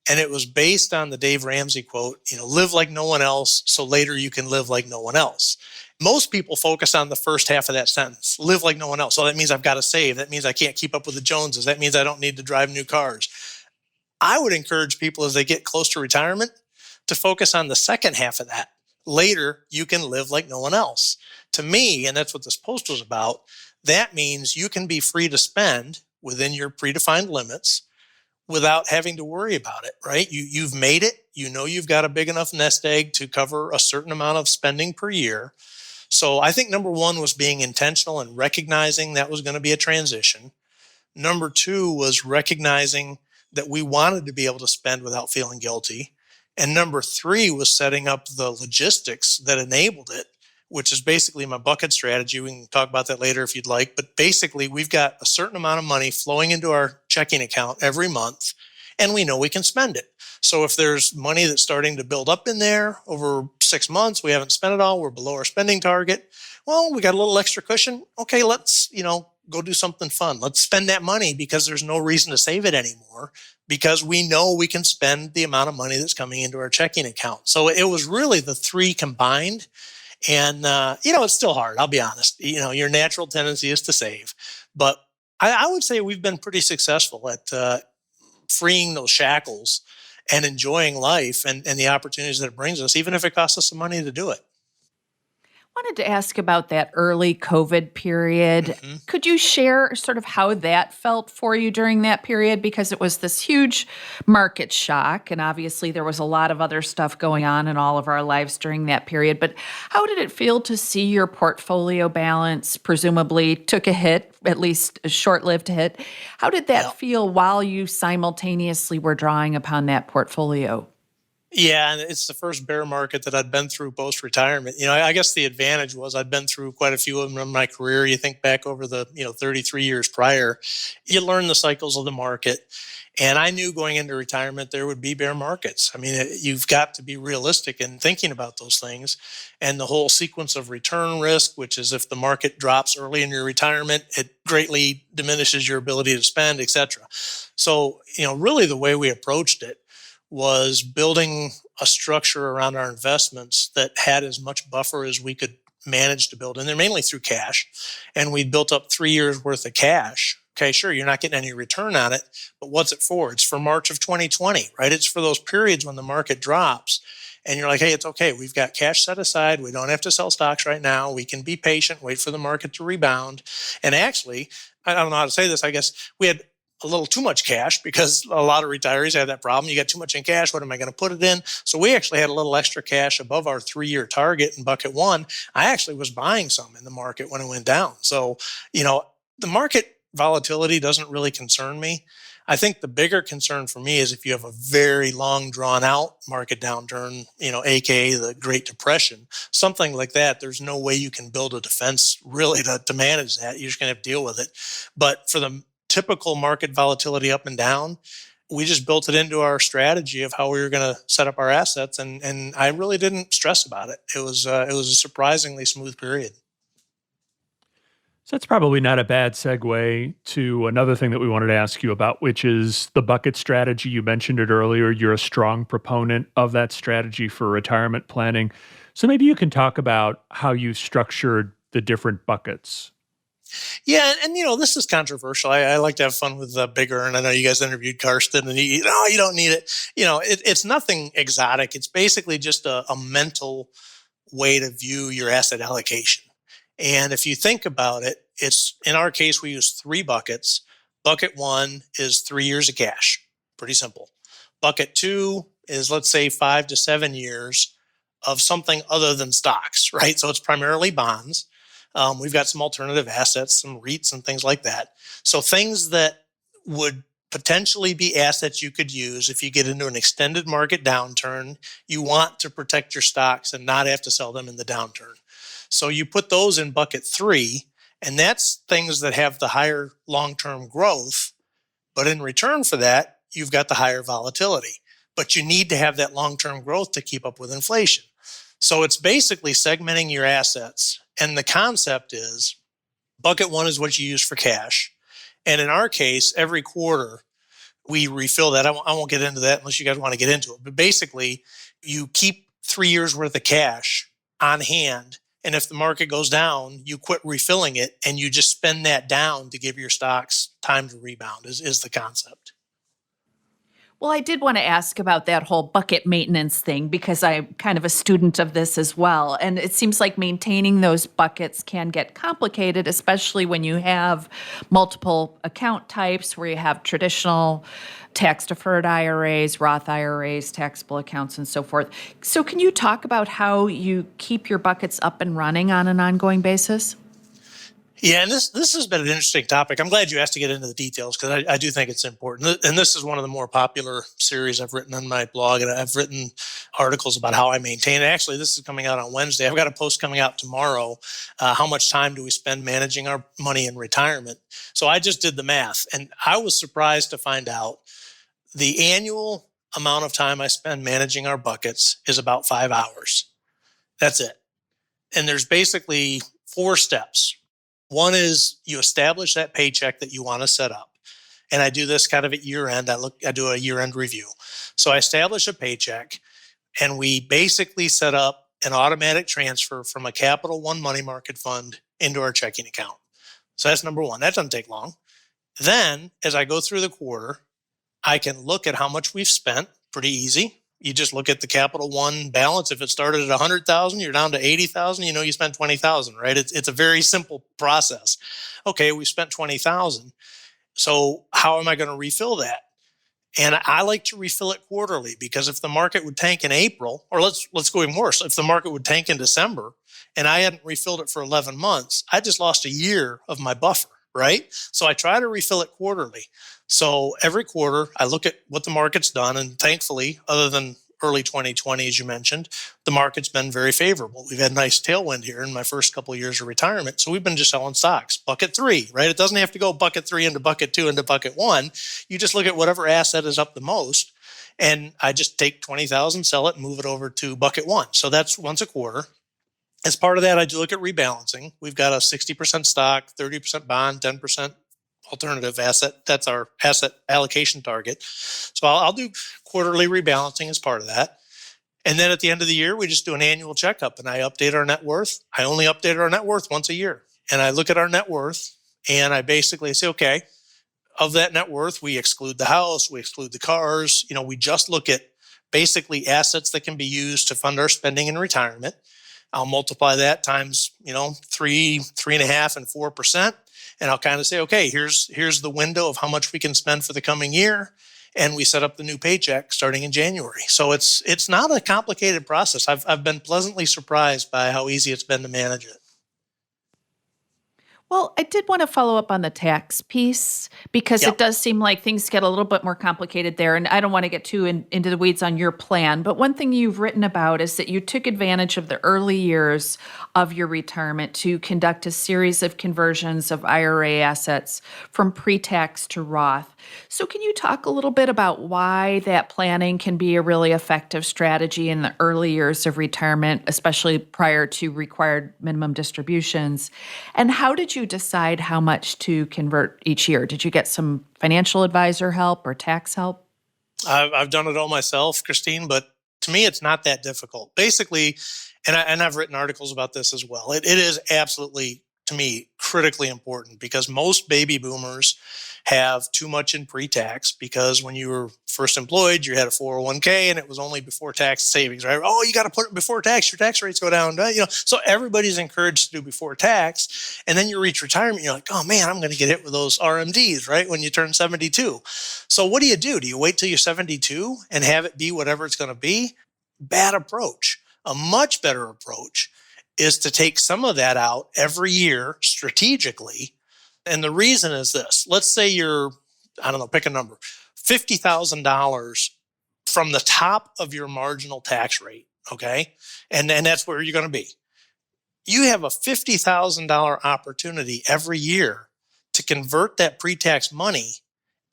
And it was based on the Dave Ramsey quote, live like no one else so later you can live like no one else. Most people focus on the first half of that sentence, live like no one else. So that means I've got to save. That means I can't keep up with the Joneses. That means I don't need to drive new cars. I would encourage people as they get close to retirement to focus on the second half of that. Later, you can live like no one else. To me, and that's what this post was about, that means you can be free to spend within your predefined limits without having to worry about it, right? You've made it. You know you've got a big enough nest egg to cover a certain amount of spending per year. So I think number one was being intentional and recognizing that was going to be a transition. Number two was recognizing that we wanted to be able to spend without feeling guilty. And number three was setting up the logistics that enabled it, which is basically my bucket strategy. We can talk about that later if you'd like. But basically, we've got a certain amount of money flowing into our checking account every month, and we know we can spend it. So if there's money that's starting to build up in there over 6 months, we haven't spent it all, we're below our spending target. Well, we got a little extra cushion. Okay, let's, go do something fun. Let's spend that money because there's no reason to save it anymore because we know we can spend the amount of money that's coming into our checking account. So it was really the three combined. And, it's still hard. I'll be honest. Your natural tendency is to save. But I would say we've been pretty successful at freeing those shackles and enjoying life and the opportunities that it brings us, even if it costs us some money to do it. Wanted to ask about that early COVID period. Mm-hmm. Could you share sort of how that felt for you during that period? Because it was this huge market shock, and obviously there was a lot of other stuff going on in all of our lives during that period. But how did it feel to see your portfolio balance presumably took a hit, at least a short-lived hit? How did that feel while you simultaneously were drawing upon that portfolio? Yeah, and it's the first bear market that I'd been through post-retirement. I guess the advantage was I'd been through quite a few of them in my career. You think back over the, 33 years prior, you learn the cycles of the market. And I knew going into retirement there would be bear markets. I mean, you've got to be realistic in thinking about those things. And the whole sequence of return risk, which is if the market drops early in your retirement, it greatly diminishes your ability to spend, et cetera. So, really the way we approached it was building a structure around our investments that had as much buffer as we could manage to build. And they're mainly through cash. And we built up 3 years worth of cash. Okay, sure, you're not getting any return on it, but what's it for? It's for March of 2020, right? It's for those periods when the market drops. And you're like, hey, it's okay. We've got cash set aside. We don't have to sell stocks right now. We can be patient, wait for the market to rebound. And actually, I don't know how to say this. I guess we had a little too much cash because a lot of retirees have that problem. You got too much in cash. What am I going to put it in? So we actually had a little extra cash above our 3-year target in bucket one. I actually was buying some in the market when it went down. So, the market volatility doesn't really concern me. I think the bigger concern for me is if you have a very long drawn out market downturn, AKA the Great Depression, something like that, there's no way you can build a defense really to manage that. You're just going to have to deal with it. But for the typical market volatility up and down, we just built it into our strategy of how we were going to set up our assets. And I really didn't stress about it. It was a surprisingly smooth period. So that's probably not a bad segue to another thing that we wanted to ask you about, which is the bucket strategy. You mentioned it earlier. You're a strong proponent of that strategy for retirement planning. So maybe you can talk about how you structured the different buckets. Yeah, and this is controversial. I like to have fun with Big Earn. I know you guys interviewed Karsten, and you don't need it. It's nothing exotic. It's basically just a mental way to view your asset allocation. And if you think about it, it's in our case, we use 3 buckets. Bucket 1 is 3 years of cash. Pretty simple. Bucket 2 is, let's say, 5 to 7 years of something other than stocks, right? So it's primarily bonds. We've got some alternative assets, some REITs and things like that. So things that would potentially be assets you could use if you get into an extended market downturn. You want to protect your stocks and not have to sell them in the downturn. So you put those in bucket 3, and that's things that have the higher long-term growth. But in return for that, you've got the higher volatility. But you need to have that long-term growth to keep up with inflation. So it's basically segmenting your assets. And the concept is bucket 1 is what you use for cash. And in our case, every quarter, we refill that. I won't get into that unless you guys want to get into it. But basically, you keep 3 years worth of cash on hand. And if the market goes down, you quit refilling it and you just spend that down to give your stocks time to rebound is the concept. Well, I did want to ask about that whole bucket maintenance thing because I'm kind of a student of this as well. And it seems like maintaining those buckets can get complicated, especially when you have multiple account types where you have traditional tax-deferred IRAs, Roth IRAs, taxable accounts, and so forth. So can you talk about how you keep your buckets up and running on an ongoing basis? Yeah, and this has been an interesting topic. I'm glad you asked to get into the details because I do think it's important. And this is one of the more popular series I've written on my blog, and I've written articles about how I maintain it. Actually, this is coming out on Wednesday. I've got a post coming out tomorrow. How much time do we spend managing our money in retirement? So I just did the math, and I was surprised to find out the annual amount of time I spend managing our buckets is about 5 hours. That's it. And there's basically 4 steps. One is you establish that paycheck that you want to set up. And I do this kind of at year end. I do a year end review. So I establish a paycheck and we basically set up an automatic transfer from a Capital One money market fund into our checking account. So that's number 1. That doesn't take long. Then as I go through the quarter, I can look at how much we've spent. Pretty easy. You just look at the Capital One balance. If it started at 100,000, you're down to 80,000. You spent 20,000, right? It's a very simple process. Okay, we spent 20,000. So how am I going to refill that? And I like to refill it quarterly because if the market would tank in April, or let's go even worse, if the market would tank in December and I hadn't refilled it for 11 months, I just lost a year of my buffer, right? So I try to refill it quarterly. So every quarter, I look at what the market's done, and thankfully, other than early 2020, as you mentioned, the market's been very favorable. We've had a nice tailwind here in my first couple of years of retirement. So we've been just selling stocks. Bucket 3, right? It doesn't have to go bucket 3 into bucket 2 into bucket 1. You just look at whatever asset is up the most. And I just take 20,000, sell it, and move it over to bucket 1. So that's once a quarter. As part of that, I do look at rebalancing. We've got a 60% stock, 30% bond, 10% alternative asset. That's our asset allocation target. So I'll do quarterly rebalancing as part of that. And then at the end of the year, we just do an annual checkup and I update our net worth. I only update our net worth once a year. And I look at our net worth and I basically say, okay, of that net worth, we exclude the house, we exclude the cars. We just look at basically assets that can be used to fund our spending in retirement. I'll multiply that times, 3.5, and 4%. And I'll kind of say, okay, here's the window of how much we can spend for the coming year. And we set up the new paycheck starting in January. So it's not a complicated process. I've been pleasantly surprised by how easy it's been to manage it. Well, I did want to follow up on the tax piece because Yep. it does seem like things get a little bit more complicated there. And I don't want to get too into the weeds on your plan. But one thing you've written about is that you took advantage of the early years of your retirement to conduct a series of conversions of IRA assets from pre-tax to Roth. So can you talk a little bit about why that planning can be a really effective strategy in the early years of retirement, especially prior to required minimum distributions? And how did you decide how much to convert each year? Did you get some financial advisor help or tax help? I've done it all myself, Christine, but to me, it's not that difficult. Basically, and I've written articles about this as well. It is absolutely, to me, critically important because most baby boomers have too much in pre-tax because when you were first employed, you had a 401k and it was only before tax savings, right? Oh, you got to put it before tax. Your tax rates go down. So everybody's encouraged to do before tax. And then you reach retirement. You're like, oh man, I'm going to get hit with those RMDs, right? When you turn 72. So what do? Do you wait till you're 72 and have it be whatever it's going to be? Bad approach. A much better approach is to take some of that out every year strategically. And the reason is this. Let's say you're, pick a number, $50,000 from the top of your marginal tax rate, okay? And that's where you're going to be. You have a $50,000 opportunity every year to convert that pre-tax money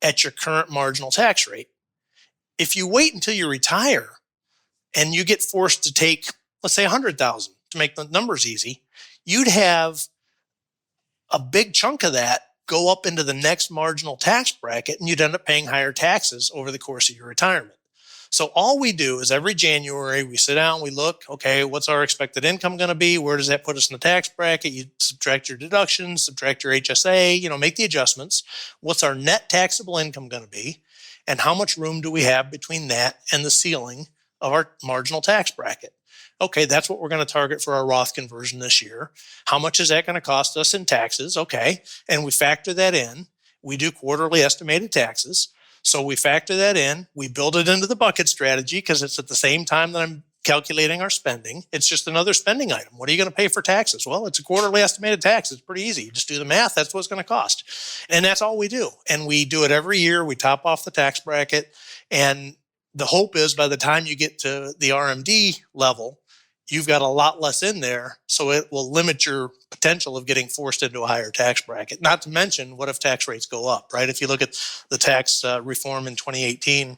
at your current marginal tax rate. If you wait until you retire and you get forced to take, let's say $100,000 to make the numbers easy, you'd have a big chunk of that go up into the next marginal tax bracket and you'd end up paying higher taxes over the course of your retirement. So all we do is every January, we sit down, we look, okay, what's our expected income going to be? Where does that put us in the tax bracket? You subtract your deductions, subtract your HSA, make the adjustments. What's our net taxable income going to be? And how much room do we have between that and the ceiling of our marginal tax bracket? Okay, that's what we're going to target for our Roth conversion this year. How much is that going to cost us in taxes? Okay, and we factor that in. We do quarterly estimated taxes. So we factor that in. We build it into the bucket strategy because it's at the same time that I'm calculating our spending. It's just another spending item. What are you going to pay for taxes? Well, it's a quarterly estimated tax. It's pretty easy. You just do the math. That's what it's going to cost. And that's all we do. And we do it every year. We top off the tax bracket. And the hope is by the time you get to the RMD level, you've got a lot less in there, so it will limit your potential of getting forced into a higher tax bracket. Not to mention, what if tax rates go up, right? If you look at the tax reform in 2018,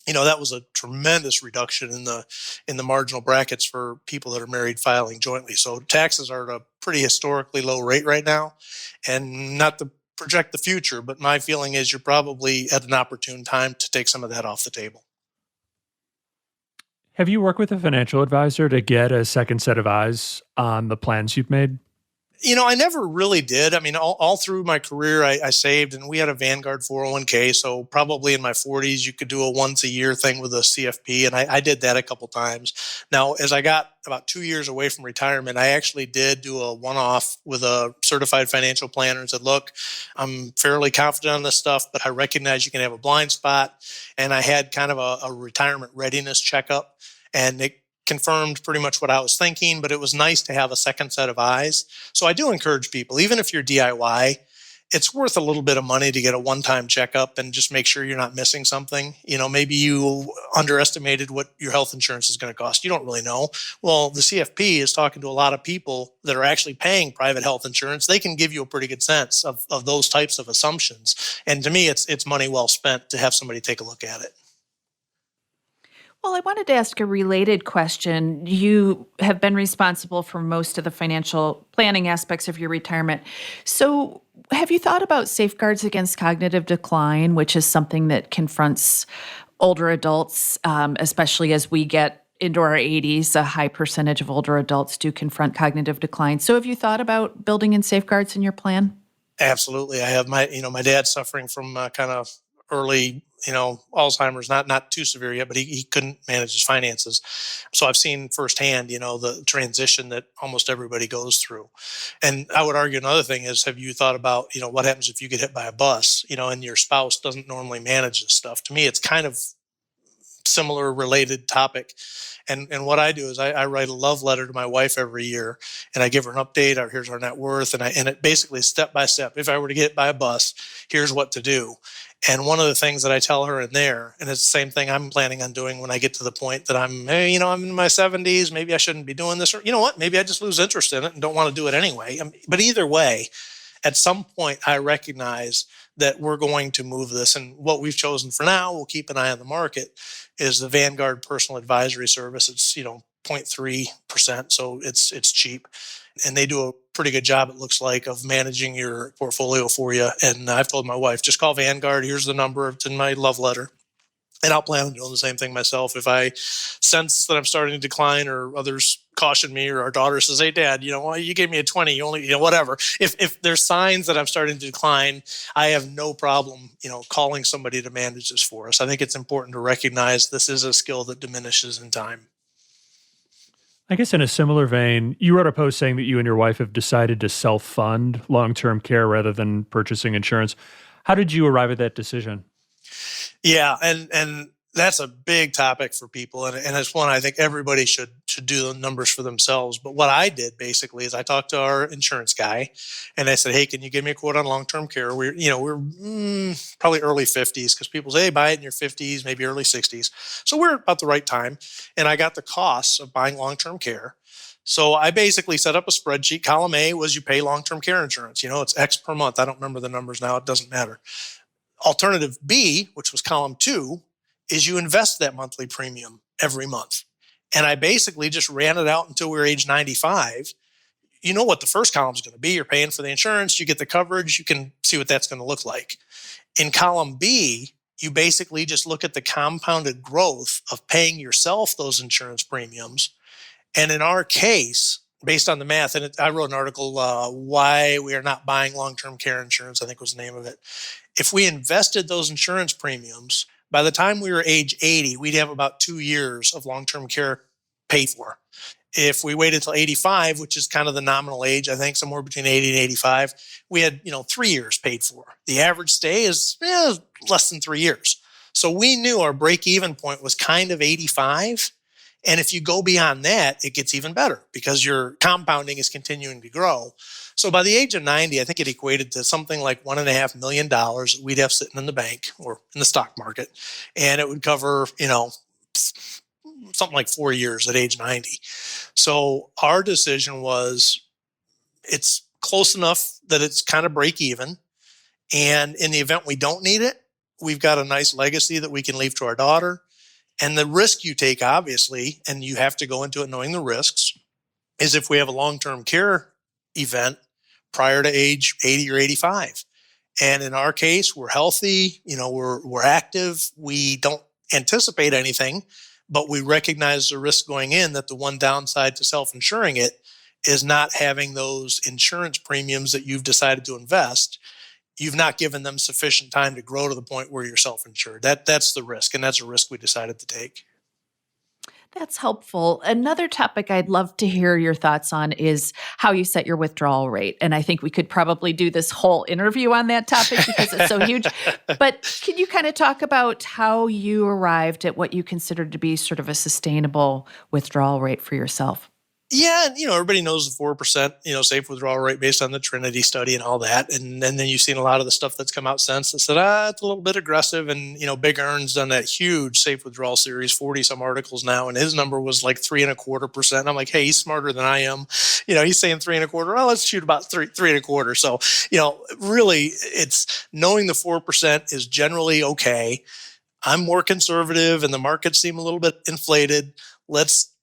that was a tremendous reduction in the marginal brackets for people that are married filing jointly. So taxes are at a pretty historically low rate right now, and not to project the future, but my feeling is you're probably at an opportune time to take some of that off the table. Have you worked with a financial advisor to get a second set of eyes on the plans you've made? I never really did. I mean, all through my career, I saved, and we had a Vanguard 401k. So probably in my 40s, you could do a once a year thing with a CFP. And I did that a couple times. Now, as I got about 2 years away from retirement, I actually did do a one-off with a certified financial planner and said, look, I'm fairly confident on this stuff, but I recognize you can have a blind spot. And I had kind of a retirement readiness checkup, and it confirmed pretty much what I was thinking, but it was nice to have a second set of eyes. So I do encourage people, even if you're DIY, it's worth a little bit of money to get a one-time checkup and just make sure you're not missing something. Maybe you underestimated what your health insurance is going to cost. You don't really know. Well, the CFP is talking to a lot of people that are actually paying private health insurance. They can give you a pretty good sense of those types of assumptions. And to me, it's money well spent to have somebody take a look at it. Well, I wanted to ask a related question. You have been responsible for most of the financial planning aspects of your retirement. So, have you thought about safeguards against cognitive decline, which is something that confronts older adults, especially as we get into our 80s? A high percentage of older adults do confront cognitive decline. So, have you thought about building in safeguards in your plan? Absolutely. I have my dad's suffering from kind of early, Alzheimer's, not too severe yet, but he couldn't manage his finances. So I've seen firsthand, the transition that almost everybody goes through. And I would argue another thing is, have you thought about, what happens if you get hit by a bus, and your spouse doesn't normally manage this stuff? To me, it's kind of similar related topic. And what I do is I write a love letter to my wife every year, and I give her an update. Or here's our net worth, and it basically step by step. If I were to get hit by a bus, here's what to do. And one of the things that I tell her in there, and it's the same thing I'm planning on doing when I get to the point that I'm in my 70s, maybe I shouldn't be doing this, or you know what, maybe I just lose interest in it and don't want to do it anyway. But either way, at some point, I recognize that we're going to move this. And what we've chosen for now, we'll keep an eye on the market, is the Vanguard Personal Advisory Service. It's 0.3%, so it's cheap. And they do a pretty good job, it looks like, of managing your portfolio for you. And I've told my wife, just call Vanguard. Here's the number. It's in my love letter. And I'll plan on doing the same thing myself. If I sense that I'm starting to decline, or others caution me, or our daughter says, hey, Dad, you gave me a 20, you only, whatever. If there's signs that I'm starting to decline, I have no problem, calling somebody to manage this for us. I think it's important to recognize this is a skill that diminishes in time. I guess in a similar vein, you wrote a post saying that you and your wife have decided to self-fund long-term care rather than purchasing insurance. How did you arrive at that decision? Yeah, and that's a big topic for people, and it's one I think everybody should do the numbers for themselves. But what I did basically is I talked to our insurance guy, and I said, "Hey, can you give me a quote on long-term care?" We're probably early 50s, because people say, "Hey, buy it in your 50s, maybe early 60s." So we're about the right time, and I got the costs of buying long-term care. So I basically set up a spreadsheet. Column A was you pay long-term care insurance. It's X per month. I don't remember the numbers now. It doesn't matter. Alternative B, which was column 2, is you invest that monthly premium every month. And I basically just ran it out until we were age 95. You know what the first column is going to be. You're paying for the insurance. You get the coverage. You can see what that's going to look like. In column B, you basically just look at the compounded growth of paying yourself those insurance premiums. And in our case, based on the math, and I wrote an article, Why We Are Not Buying Long-Term Care Insurance, I think was the name of it. If we invested those insurance premiums, by the time we were age 80, we'd have about 2 years of long-term care paid for. If we waited till 85, which is kind of the nominal age, I think somewhere between 80 and 85, we had 3 years paid for. The average stay is less than 3 years. So we knew our break-even point was kind of 85. And if you go beyond that, it gets even better because your compounding is continuing to grow. So by the age of 90, I think it equated to something like $1.5 million that we'd have sitting in the bank or in the stock market. And it would cover, something like 4 years at age 90. So our decision was it's close enough that it's kind of break even. And in the event we don't need it, we've got a nice legacy that we can leave to our daughter. And the risk you take, obviously, and you have to go into it knowing the risks, is if we have a long-term care event prior to age 80 or 85. And in our case, we're healthy, we're active, we don't anticipate anything, but we recognize the risk going in that the one downside to self-insuring it is not having those insurance premiums that you've decided to invest. You've not given them sufficient time to grow to the point where you're self-insured. That's the risk, and that's a risk we decided to take. That's helpful. Another topic I'd love to hear your thoughts on is how you set your withdrawal rate. And I think we could probably do this whole interview on that topic because it's so huge. But can you kind of talk about how you arrived at what you considered to be sort of a sustainable withdrawal rate for yourself? Yeah, and everybody knows the 4%, safe withdrawal rate based on the Trinity study and all that. And then you've seen a lot of the stuff that's come out since that said, it's a little bit aggressive. And, Big Earn's done that huge safe withdrawal series, 40 some articles now, and his number was like 3.25%. I'm like, hey, he's smarter than I am. He's saying 3.25. Well, let's shoot about 3.25. So, really it's knowing the 4% is generally okay. I'm more conservative and the markets seem a little bit inflated. Let's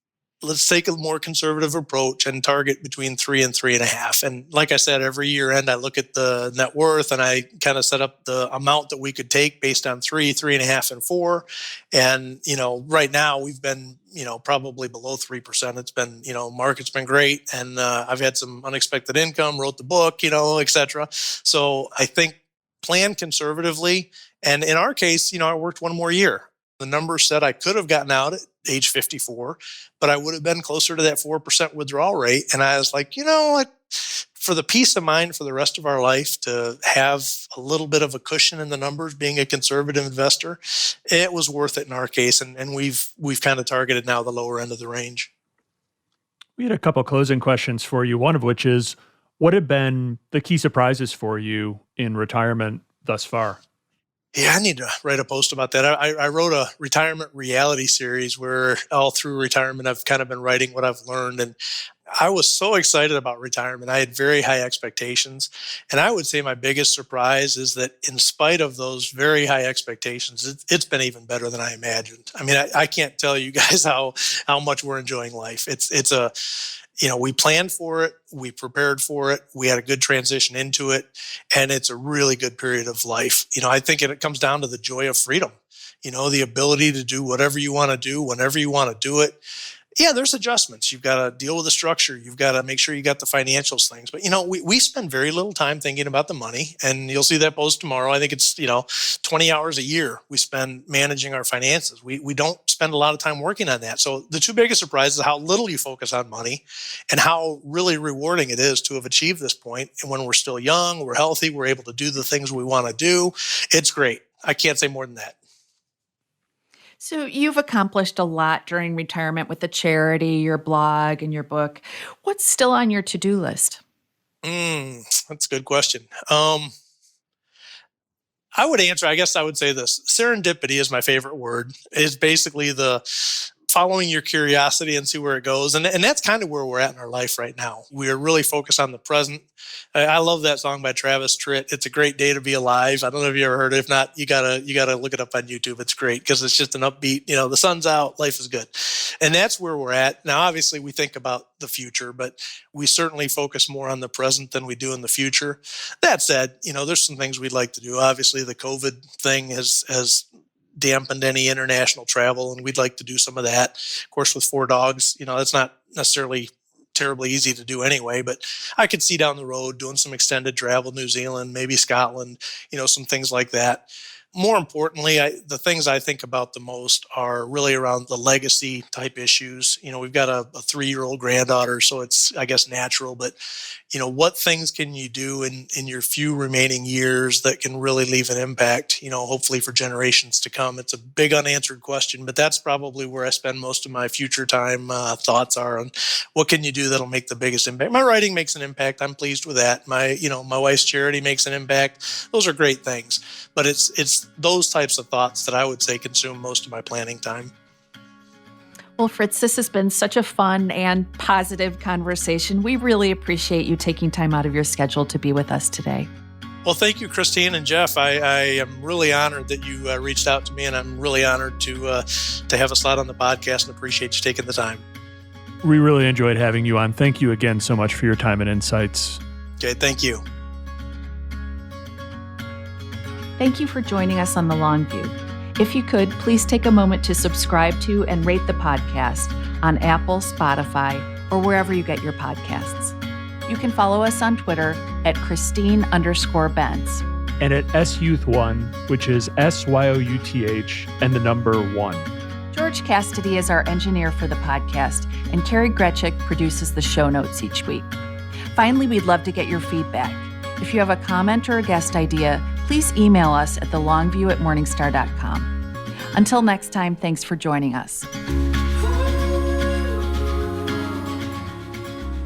take a more conservative approach and target between 3 and 3.5. And like I said, every year end, I look at the net worth and I kind of set up the amount that we could take based on 3, 3.5, and 4. And, right now we've been, probably below 3%. It's been, market's been great. And I've had some unexpected income, wrote the book, et cetera. So I think plan conservatively. And in our case, I worked one more year. The numbers said I could have gotten out at age 54, but I would have been closer to that 4% withdrawal rate. And I was like, what? For the peace of mind for the rest of our life to have a little bit of a cushion in the numbers, being a conservative investor, it was worth it in our case. And we've kind of targeted now the lower end of the range. We had a couple closing questions for you, one of which is, what have been the key surprises for you in retirement thus far? Yeah, I need to write a post about that. I wrote a retirement reality series where all through retirement, I've kind of been writing what I've learned. And I was so excited about retirement. I had very high expectations. And I would say my biggest surprise is that in spite of those very high expectations, it's been even better than I imagined. I mean, I can't tell you guys how much we're enjoying life. We planned for it, we prepared for it, we had a good transition into it, and it's a really good period of life. I think it comes down to the joy of freedom, the ability to do whatever you want to do, whenever you want to do it. Yeah, there's adjustments. You've got to deal with the structure. You've got to make sure you got the financials things. But, we spend very little time thinking about the money. And you'll see that post tomorrow. I think it's, 20 hours a year we spend managing our finances. We don't spend a lot of time working on that. So the two biggest surprises are how little you focus on money and how really rewarding it is to have achieved this point. And when we're still young, we're healthy, we're able to do the things we want to do. It's great. I can't say more than that. So you've accomplished a lot during retirement with the charity, your blog, and your book. What's still on your to-do list? That's a good question. I would say this. Serendipity is my favorite word. It's basically the following your curiosity and see where it goes. And that's kind of where we're at in our life right now. We are really focused on the present. I love that song by Travis Tritt. It's a great day to be alive. I don't know if you ever heard it. If not, you gotta look it up on YouTube. It's great because it's just an upbeat, the sun's out, life is good. And that's where we're at. Now, obviously we think about the future, but we certainly focus more on the present than we do in the future. That said, there's some things we'd like to do. Obviously the COVID thing has dampened any international travel, and we'd like to do some of that. Of course, with 4 dogs, that's not necessarily terribly easy to do anyway, but I could see down the road doing some extended travel, New Zealand, maybe Scotland, some things like that. More importantly, the things I think about the most are really around the legacy type issues. We've got a 3-year-old granddaughter, so it's, I guess, natural. But, what things can you do in your few remaining years that can really leave an impact, hopefully for generations to come? It's a big unanswered question, but that's probably where I spend most of my future time thoughts are on what can you do that'll make the biggest impact. My writing makes an impact. I'm pleased with that. My wife's charity makes an impact. Those are great things, but it's those types of thoughts that I would say consume most of my planning time. Well, Fritz, this has been such a fun and positive conversation. We really appreciate you taking time out of your schedule to be with us today. Well, thank you, Christine and Jeff. I am really honored that you reached out to me, and I'm really honored to have a slot on the podcast and appreciate you taking the time. We really enjoyed having you on. Thank you again so much for your time and insights. Okay, thank you. Thank you for joining us on The Long View. If you could, please take a moment to subscribe to and rate the podcast on Apple, Spotify, or wherever you get your podcasts. You can follow us on Twitter at Christine_Benz. And at SYouth1, which is SYOUTH and the number 1. George Cassidy is our engineer for the podcast, and Carrie Gretchick produces the show notes each week. Finally, we'd love to get your feedback. If you have a comment or a guest idea, please email us at thelongview@morningstar.com. Until next time, thanks for joining us.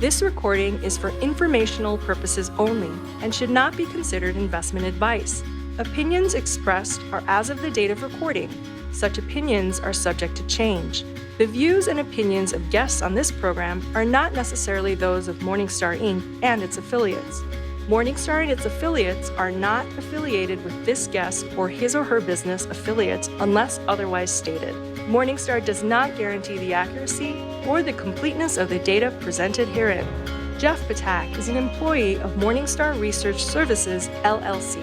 This recording is for informational purposes only and should not be considered investment advice. Opinions expressed are as of the date of recording. Such opinions are subject to change. The views and opinions of guests on this program are not necessarily those of Morningstar Inc. and its affiliates. Morningstar and its affiliates are not affiliated with this guest or his or her business affiliates unless otherwise stated. Morningstar does not guarantee the accuracy or the completeness of the data presented herein. Jeff Patak is an employee of Morningstar Research Services, LLC.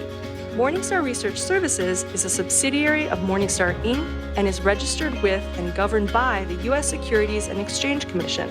Morningstar Research Services is a subsidiary of Morningstar Inc. and is registered with and governed by the U.S. Securities and Exchange Commission.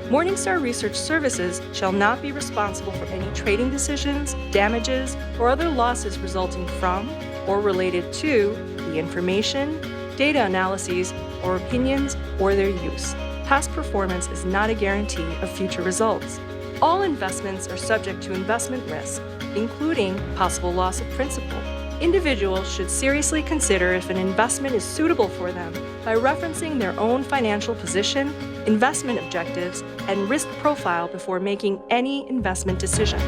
Morningstar Research Services shall not be responsible for any trading decisions, damages, or other losses resulting from or related to the information, data analyses, or opinions, or their use. Past performance is not a guarantee of future results. All investments are subject to investment risk, including possible loss of principal. Individuals should seriously consider if an investment is suitable for them by referencing their own financial position, investment objectives, and risk profile before making any investment decision.